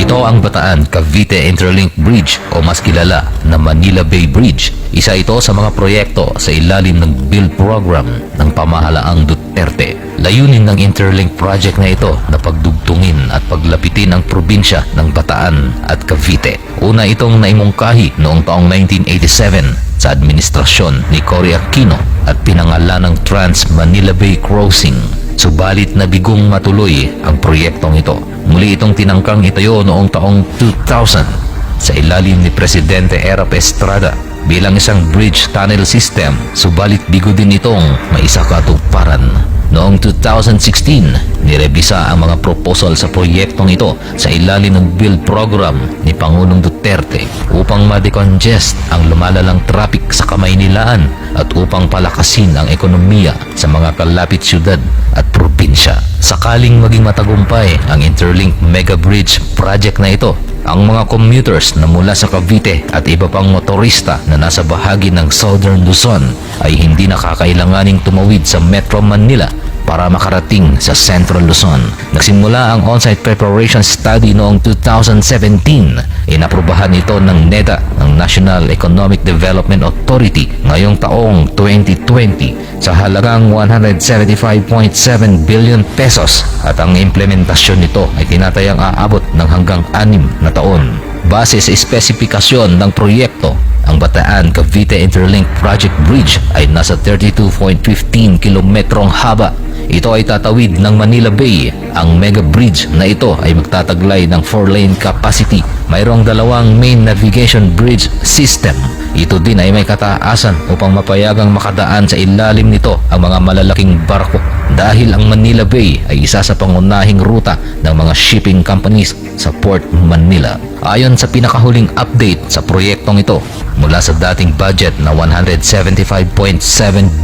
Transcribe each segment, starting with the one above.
Ito ang Bataan-Cavite Interlink Bridge o mas kilala na Manila Bay Bridge. Isa ito sa mga proyekto sa ilalim ng build program ng pamahalaang Duterte. Layunin ng Interlink project na ito na pagdugtungin at paglapitin ang probinsya ng Bataan at Cavite. Una itong naimungkahi noong taong 1987 sa administrasyon ni Cory Aquino at pinangalan ng Trans-Manila Bay Crossing. Subalit nabigong matuloy ang proyektong ito. Muli itong tinangkang itayo noong taong 2000 sa ilalim ni Presidente Erap Estrada bilang isang bridge tunnel system. Subalit bigo din itong maisakatuparan. Noong 2016, nirebisa ang mga proposal sa proyektong ito sa ilalim ng build program ni Pangulong Duterte upang ma-decongest ang lumalalang traffic sa Kamaynilaan at upang palakasin ang ekonomiya sa mga kalapit syudad at probinsya. Sakaling maging matagumpay ang Interlink Mega Bridge project na ito, ang mga commuters na mula sa Cavite at iba pang motorista na nasa bahagi ng Southern Luzon ay hindi nakakailanganing tumawid sa Metro Manila para makarating sa Central Luzon. Nagsimula ang on-site preparation study noong 2017. Inaprubahan ito ng NEDA, ng National Economic Development Authority, ngayong taong 2020 sa halagang 175.7 billion pesos at ang implementasyon nito ay tinatayang aabot ng hanggang 6 na taon. Base sa espesipikasyon ng proyekto, ang Bataan-Cavite Interlink Project Bridge ay nasa 32.15 kilometrong haba. Ito ay tatawid ng Manila Bay. Ang mega bridge na ito ay magtataglay ng 4-lane capacity. Mayroong dalawang main navigation bridge system. Ito din ay may kataasan upang mapayagang makadaan sa ilalim nito ang mga malalaking barko dahil ang Manila Bay ay isa sa pangunahing ruta ng mga shipping companies sa Port Manila. Ayon sa pinakahuling update sa proyektong ito, mula sa dating budget na 175.7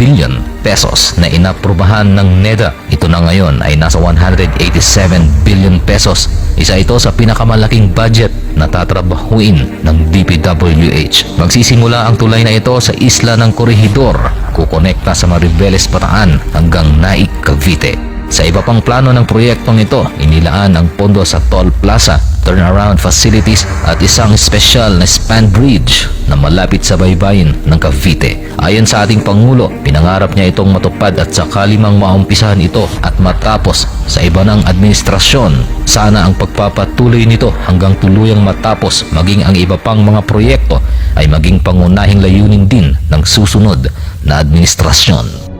billion pesos na inaprubahan ng NEDA, ito na ngayon ay nasa 187 billion pesos. Isa ito sa pinakamalaking budget na tatrabahuin ng DPWH. Magsisimula ang tulay na ito sa isla ng Corregidor, kukonekta sa Maribeles Bataan hanggang Naik, Cavite. Sa iba pang plano ng proyektong ito, inilaan ang pondo sa toll plaza, turnaround facilities at isang special na span bridge na malapit sa baybayin ng Cavite. Ayon sa ating Pangulo, pinangarap niya itong matupad at sakali mang maumpisahan ito at matapos sa iba ng administrasyon. Sana ang pagpapatuloy nito hanggang tuluyang matapos, maging ang iba pang mga proyekto ay maging pangunahing layunin din ng susunod na administrasyon.